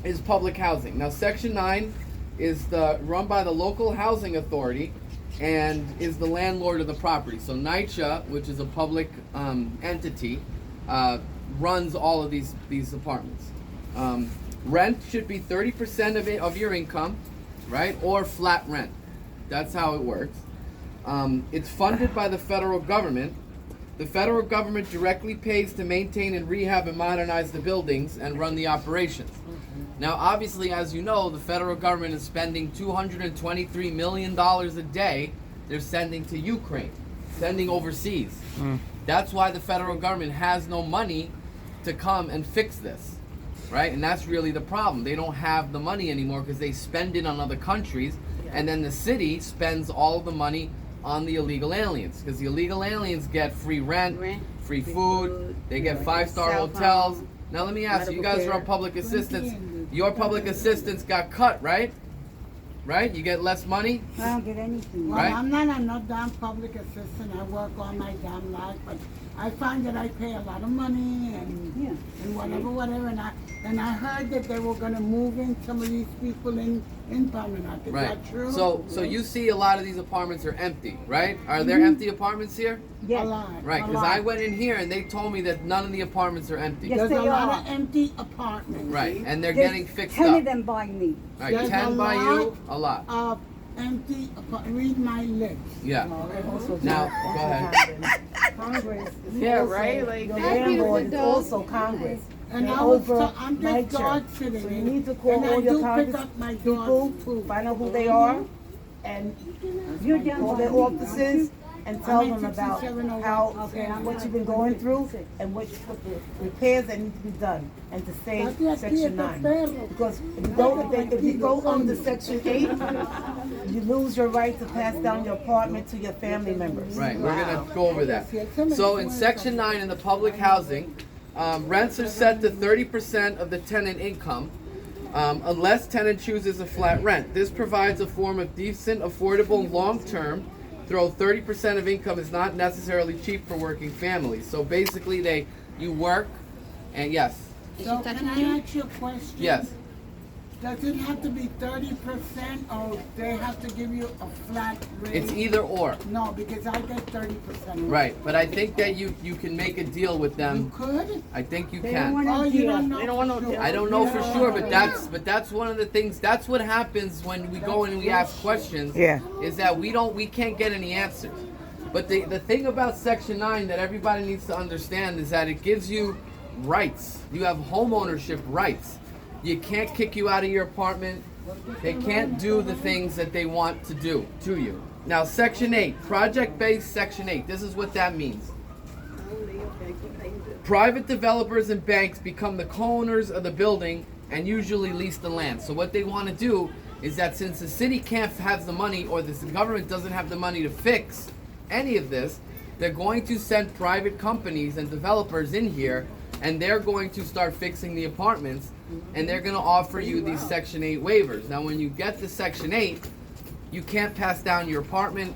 is public housing. Now, Section 9 is run by the local housing authority and is the landlord of the property. So NYCHA, which is a public entity, runs all of these apartments. Rent should be 30% of your income, right? Or flat rent. That's how it works. It's funded by the federal government. The federal government directly pays to maintain and rehab and modernize the buildings and run the operations. Now, obviously, as you know, the federal government is spending $223 million a day they're sending to Ukraine, sending overseas. That's why the federal government has no money to come and fix this, right? And that's really the problem. They don't have the money anymore because they spend it on other countries, and then the city spends all the money on the illegal aliens, because the illegal aliens get free rent, free food, they get 5-star hotels. Now let me ask you, you guys are on public assistance. Your public assistance got cut, right? Right? You get less money? I don't get anything. Well, Right? I'm not a no damn public assistant. I work all my damn life, but I find that I pay a lot of money and whatever. And I heard that they were gonna move in some of these people in Paminac. Is that true? So you see a lot of these apartments are empty, right? Are there empty apartments here? A lot. Right, because I went in here and they told me that none of the apartments are empty. Yes, There's they a lot are. of empty apartments. Right, and they're There's getting fixed 10 up. of them by me. Right, There's 10 by you, a lot. Of empty read my lips. Yeah. Also, Now, go ahead. Congress. Is Yeah, also, right? Like, the that's landlord is beautiful, also Congress. And They're I was over I'm my just dog church. sitting. So you need to call and all I your do pick Congress up my people, dogs too. find out who they are, and You're down call by their me. offices and tell I'm them at about 6701. how Okay, I'm what you've been going through and what the repairs that need to be done, and to stay Gracias, Section Tito 9. Perro. Because if you go under Section 8, you lose your right to pass down your apartment to your family members. Right, we're going to go over that. So in Section 9 in the public housing, rents are set to 30% of the tenant income, unless tenant chooses a flat rent. This provides a form of decent, affordable, long-term, though 30% of income is not necessarily cheap for working families. So basically you work, and yes, So can I ask you a question? yes. Does it have to be 30% or they have to give you a flat rate? It's either or. No, because I get 30%. Right, but I think that you can make a deal with You them. could? I think you They don't can. want Oh, to you deal. don't know. They don't want no for sure. deal. I don't know for sure, but Yeah. that's one of the things. That's what happens when we go in and we ask questions. Yeah. Is that we can't get any answers. But the thing about Section 9 that everybody needs to understand is that it gives you rights. You have home ownership rights. You can't kick you out of your apartment. They can't do the things that they want to do to you. Now, Section 8, project-based Section 8. This is what that means. Private developers and banks become the co-owners of the building and usually lease the land. So what they want to do is that since the city can't have the money, or the government doesn't have the money to fix any of this, they're going to send private companies and developers in here, and they're going to start fixing the apartments, and they're going to offer you these Section 8 waivers. Now, when you get to Section 8, you can't pass down your apartment.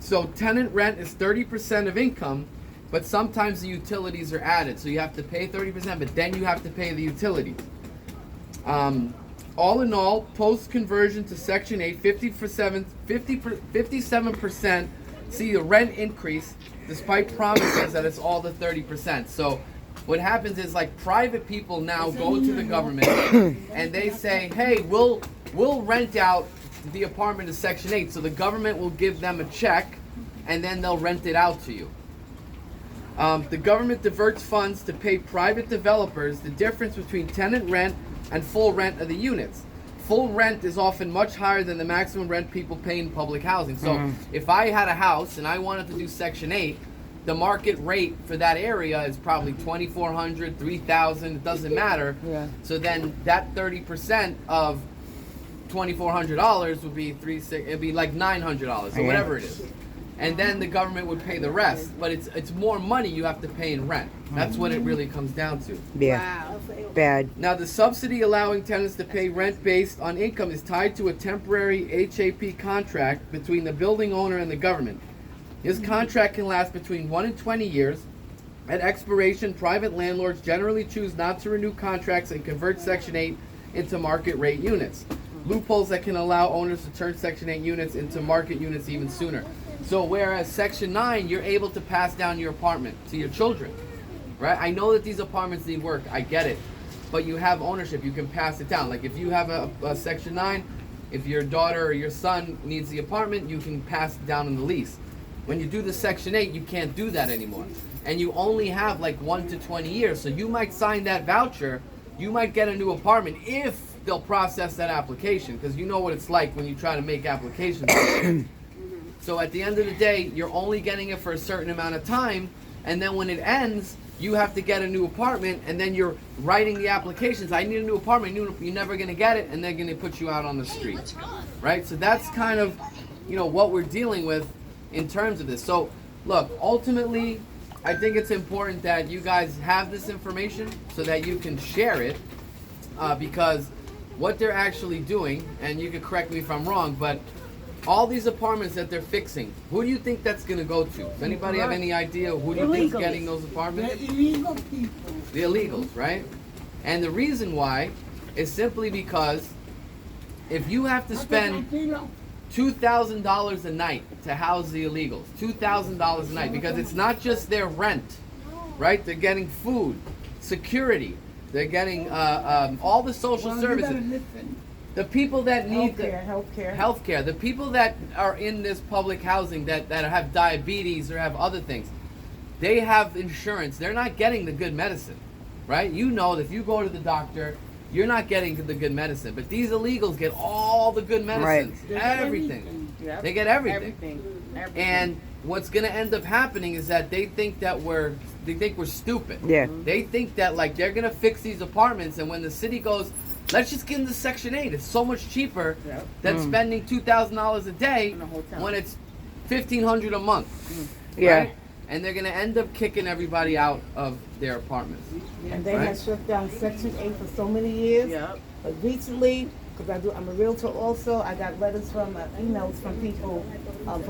So tenant rent is 30% of income, but sometimes the utilities are added. So you have to pay 30%, but then you have to pay the utilities. All in all, post-conversion to Section 8, 57% see the rent increase despite promises that it's all the 30%. So what happens is, like, private people now go to the government and they say, hey, we'll rent out the apartment to Section 8. So the government will give them a check and then they'll rent it out to you. The government diverts funds to pay private developers the difference between tenant rent and full rent of the units. Full rent is often much higher than the maximum rent people pay in public housing. So if I had a house and I wanted to do Section 8, the market rate for that area is probably $2,400, $3,000, it doesn't matter. Yeah. So then that 30% of $2,400 would be it'd be like $900 or whatever it is. And then the government would pay the rest, but it's more money you have to pay in rent. That's what it really comes down to. Yeah. Wow. Bad. Now, the subsidy allowing tenants to pay rent based on income is tied to a temporary HAP contract between the building owner and the government. This contract can last between 1 and 20 years At expiration, private landlords generally choose not to renew contracts and convert Section 8 into market rate units. Loopholes that can allow owners to turn Section 8 units into market units even sooner. So whereas Section 9, you're able to pass down your apartment to your children, right? I know that these apartments need work, I get it, but you have ownership, you can pass it down. Like if you have a Section 9, if your daughter or your son needs the apartment, you can pass it down in the lease. When you do the Section 8, you can't do that anymore. And you only have like 1 to 20 years. So you might sign that voucher, you might get a new apartment if they'll process that application, because you know what it's like when you try to make applications. So at the end of the day, you're only getting it for a certain amount of time, and then when it ends, you have to get a new apartment, and then you're writing the applications. I need a new apartment. You're never going to get it, and they're going to put you out on the street, right? So that's kind of, what we're dealing with in terms of this. So look, ultimately, I think it's important that you guys have this information so that you can share it, because what they're actually doing, and you can correct me if I'm wrong, but all these apartments that they're fixing, who do you think that's going to go to? Does anybody have any idea who do you think is getting those apartments? The illegal people. The illegals, right? And the reason why is simply because if you have to spend $2,000 a night to house the illegals, $2,000 a night, because it's not just their rent, right? They're getting food, security, they're getting all the social services. The people that need healthcare, the people that are in this public housing that have diabetes or have other things, they have insurance. They're not getting the good medicine, right? You know that if you go to the doctor, you're not getting the good medicine. But these illegals get all the good medicines, everything. Yep. They get everything. Everything. And what's going to end up happening is that they think we're stupid. Yeah. They think that like they're going to fix these apartments, and when the city goes, let's just get into Section 8. It's so much cheaper than spending $2,000 a day when it's $1,500 a month. Yeah. Right? And they're going to end up kicking everybody out of their apartments. And they have shut down Section 8 for so many years. Yep. But recently, because I'm a realtor also, I got letters from emails from people not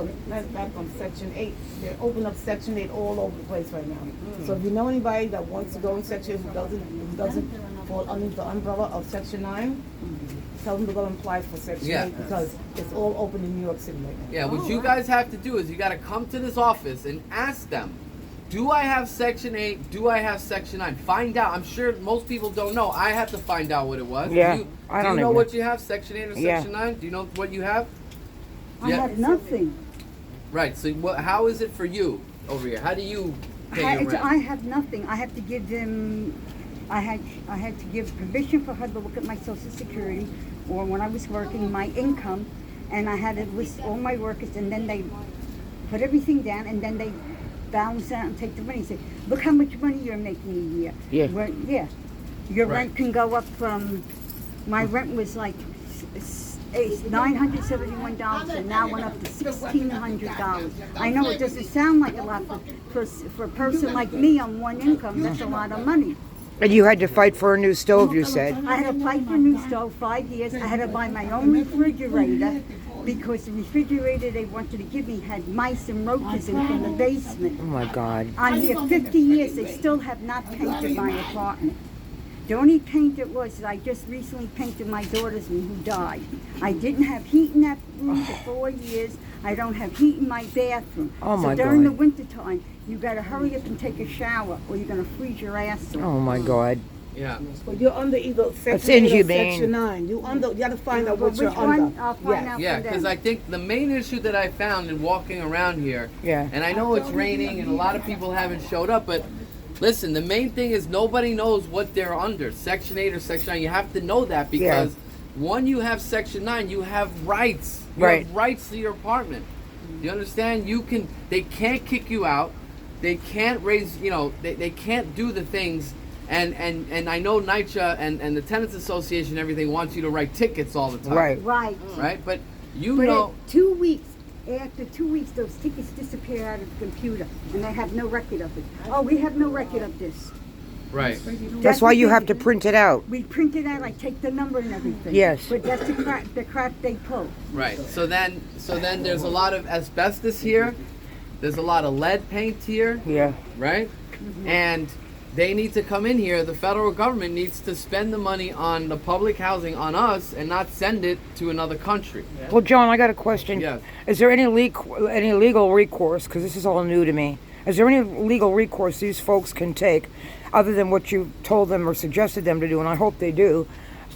from Section 8. They're opening up Section 8 all over the place right now. So if you know anybody that wants to go in Section 8 who doesn't fall under the umbrella of Section 9, tell them to go and apply for Section 8 because it's all open in New York City right now. Yeah, what you guys have to do is you got to come to this office and ask them, do I have Section 8? Do I have Section 9? Find out. I'm sure most people don't know. I had to find out what it was. Yeah, I don't know. Do you know what you have, Section 8 or Section 9? Do you know what you have? I have nothing. Right. So how is it for you over here? How do you pay your rent? I have nothing. I have to give them. I had to give permission for her to look at my Social Security, or when I was working, my income, and I had to list all my workers, and then they put everything down, and then they balance out and take the money and say, look how much money you're making a year. Yeah. Your rent can go up from, my rent was like $971 and now went up to $1,600. I know it doesn't sound like a lot, but for a person like me on one income, that's a lot of money. And you had to fight for a new stove, you said. I had to fight for a new stove 5 years. I had to buy my own refrigerator because the refrigerator they wanted to give me had mice and roaches in from the basement. Oh my God. I'm here 50 years. They still have not painted my apartment. The only paint it was that I just recently painted my daughter's room who died. I didn't have heat in that room for 4 years. I don't have heat in my bathroom. Oh my So during the God. winter time, you gotta hurry up and take a shower or you're gonna freeze your ass off. Oh my God. Yeah. But you're under either That's Section 8 or inhumane. Section 9. You gotta find out what Which you're one? under. I'll find out Yeah, from because them. I think the main issue that I found in walking around here, Yeah. and I know it's raining and a lot of people haven't showed up, but listen, the main thing is nobody knows what they're under, Section 8 or Section 9. You have to know that because when you have Section 9, you have rights. You have rights to your apartment. You understand? They can't kick you out. They can't raise, they can't do the things. And I know NYCHA and the Tenants Association and everything wants you to write tickets all the time. Right. Right. Right? But But 2 weeks, after 2 weeks, those tickets disappear out of the computer, and they have no record of it. Oh, we have no record of this. Right. That's why you have to print it out. We print it out, I take the number and everything. Yes. But that's the crap they pull. Right. So then there's a lot of asbestos here. There's a lot of lead paint here. Yeah. Right? and they need to come in here. The federal government needs to spend the money on the public housing on us and not send it to another country. Well, John, I got a question. Yes. Is there any legal recourse, because this is all new to me, is there any legal recourse these folks can take, other than what you told them or suggested them to do, and I hope they do,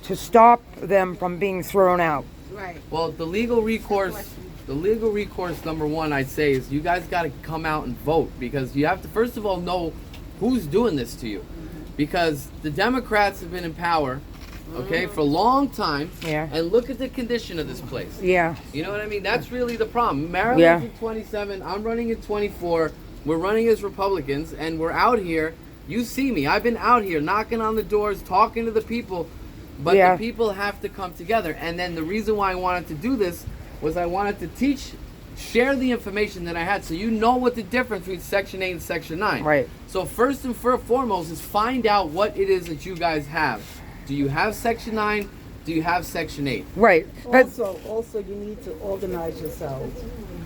to stop them from being thrown out? Right. Well, the legal recourse number one, I'd say, is you guys got to come out and vote, because you have to first of all know who's doing this to you, because the Democrats have been in power, okay, for a long time. Yeah. And look at the condition of this place. Yeah. You know what I mean? That's really the problem. Maryland's Yeah. in 27. I'm running in 24. We're running as Republicans, and we're out here. You see me. I've been out here knocking on the doors, talking to the people, but Yeah. the people have to come together. And then the reason why I wanted to do this was I wanted to share the information that I had, so you know what the difference between Section 8 and Section 9. Right. So first and foremost is find out what it is that you guys have. Do you have Section 9? Do you have Section 8? Right. But Also, you need to organize yourselves.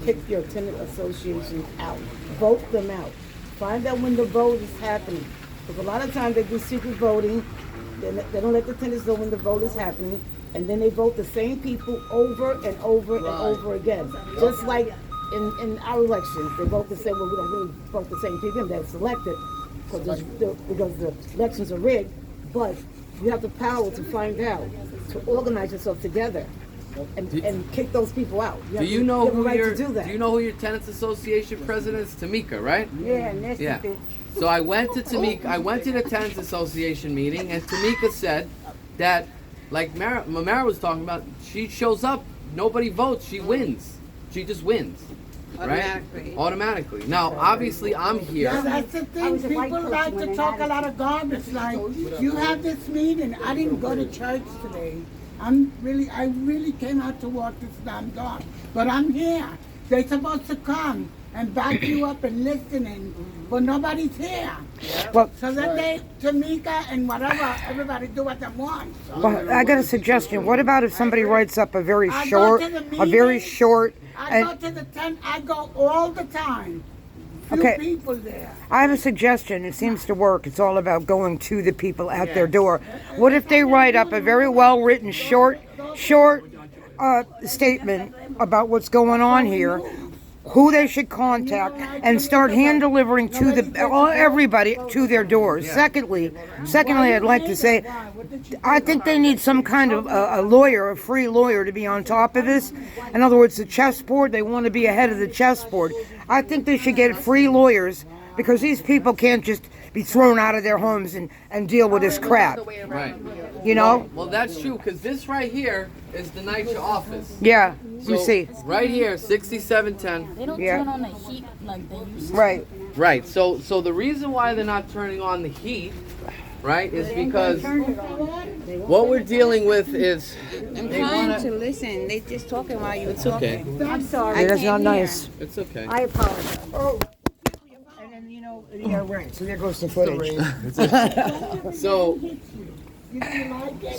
Pick your tenant associations out. Vote them out. Find out when the vote is happening. Because a lot of times they do secret voting. They don't let the tenants know when the vote is happening. And then they vote the same people over and over and over again. Just like in our elections, they vote the same. Well, we don't really vote the same people that's elected because the elections are rigged. But you have the power to find out, to organize yourself together, and kick those people out. Do you know have a who right your to do that. Do you know who your tenants association president is? Tamika, right? Yeah, and that's Yeah. the bitch. So I went to Tamika. I went to the tenants association meeting, and Tamika said that, like Mara was talking about, she shows up, nobody votes, she wins. She just wins. Right? Automatically. Now, obviously, I'm here. Yeah, that's the I thing. was a white People person like when to I talk had a lot of garbage. Like, you have this meeting. I didn't go to church today. I really came out to walk this damn dog. But I'm here. They're supposed to come and back you up and listening, but nobody's here. Well, So that they, Tamika and whatever, everybody do what they want. So well, I got a suggestion. What about if somebody writes up a very I go short, to the a very meetings. short, I go and to the tent. I go all the time. Few Okay. people there. I have a suggestion. It seems to work. It's all about going to the people at their door. What if they write up a very well written short statement about what's going on here, who they should contact, and start hand delivering to everybody to their doors. Secondly, I'd like to say, I think they need some kind of a lawyer, a free lawyer, to be on top of this. In other words, the chessboard, they want to be ahead of the chessboard. I think they should get free lawyers, because these people can't just be thrown out of their homes and deal with this crap. Right. You know? Well, that's true, because this right here is the NYCHA office. Yeah, you So, see. right here, 6710. They don't Yeah. turn on the heat like they used to. Right. Right. So the reason why they're not turning on the heat, right, is because what we're dealing with is I'm they trying wanna- to listen. They just talking while you're It's talking. okay. I'm sorry. Yeah, that's can't not hear. nice. It's okay. I apologize. And then, yeah, right. So there goes the footage. So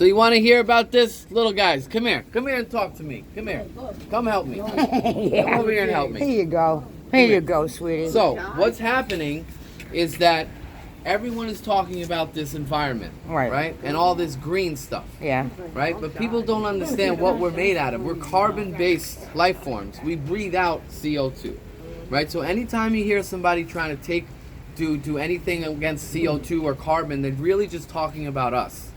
you want to hear about this, little guys? Come here and talk to me. Come here. Come help me. Come over here and help Here me. you go. Here you go, sweetie. So what's happening is that everyone is talking about this environment, Right. And all this green stuff, Yeah. right? But people don't understand what we're made out of. We're carbon-based life forms. We breathe out CO2, right? So anytime you hear somebody trying to do anything against CO2 or carbon, they're really just talking about us,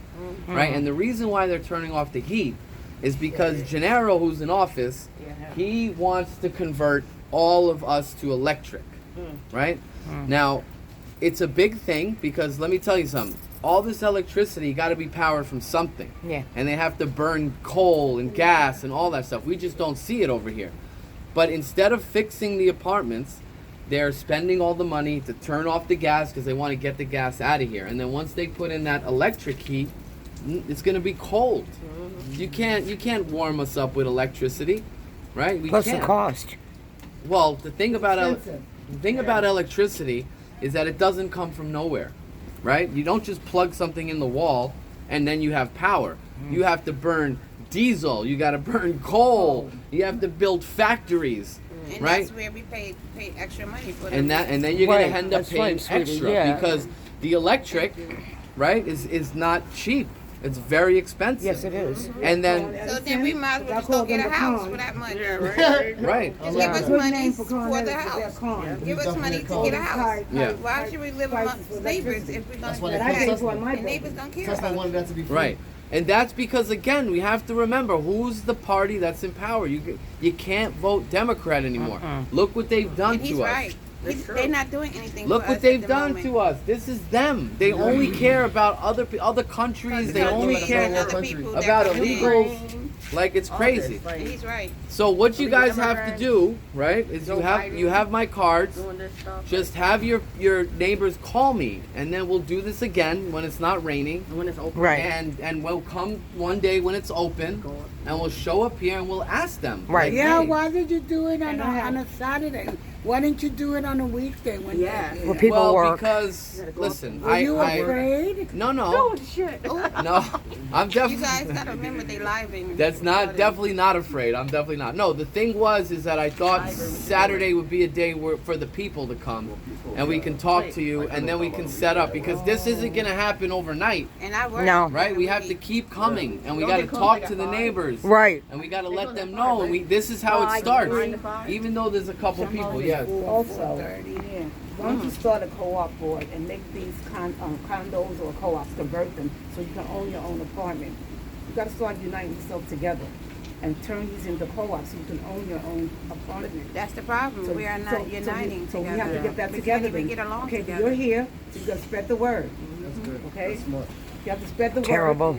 right? And the reason why they're turning off the heat is because Gennaro, who's in office, he wants to convert all of us to electric, right? Now, it's a big thing, because let me tell you something. All this electricity got to be powered from something. Yeah. And they have to burn coal and gas and all that stuff. We just don't see it over here. But instead of fixing the apartments, they're spending all the money to turn off the gas because they want to get the gas out of here. And then once they put in that electric heat, it's going to be cold. You can't warm us up with electricity, right? We Plus can't. the cost. Well, the thing about electricity is that it doesn't come from nowhere, right? You don't just plug something in the wall and then you have power. You have to burn diesel. You got to burn coal. You have to build factories. And right? that's where we pay extra money for And the then you're gonna Right, end up that's paying right, sweetie, extra yeah. because the electric, right, is not cheap. It's very expensive. Yes, it is. And then So then we might as well just go get a house for that money. right. Just give us Good money name for Con the Ed is house. their con. Give us money to get a house. Yeah. Why should we live amongst neighbors if we're That's gonna why do they But I pay that? for it in my The neighbors building. don't care Tesla about wanted it. that to be free. Right. And that's because again, we have to remember who's the party that's in power. You can't vote Democrat anymore. Look what they've done And he's to us. right. They're not doing anything Look for what us they've at the done moment. to us. This is them. They only care about other countries. They Because only there's care other people that about come in. illegals. Like it's crazy. And he's right. So what you guys have to do, right, is you have my cards. Just have your neighbors call me, and then we'll do this again when it's not raining. When it's open. Right. And we'll come one day when it's open, and we'll show up here and we'll ask them. Right. like, Yeah, hey, why did you do it on a Saturday? Why didn't you do it on a weekday? When Where people well, work. because listen, Were you afraid? no, Oh, I'm you definitely. guys gotta remember they live in. That's not definitely not afraid. I'm definitely not. No, the thing is that I thought Saturday would be a day for the people to come, and we can talk to you, and then we can set up because this isn't gonna happen overnight, And I work. No. right? We have to keep coming, and we got to talk to the neighbors, Right. and we got to let them know. And this is how it starts, even though there's a couple people. Yes. Also, why don't you start a co-op board and make these condos or co-ops, convert them so you can own your own apartment. You gotta start uniting yourself together and turn these into co-ops so you can own your own apartment. That's the problem. We are not uniting So we together. have to get that We together. can't even then. get along Okay, together. you're here, so you gotta spread the word. That's good. Okay? That's smart. You have to spread the word. Terrible.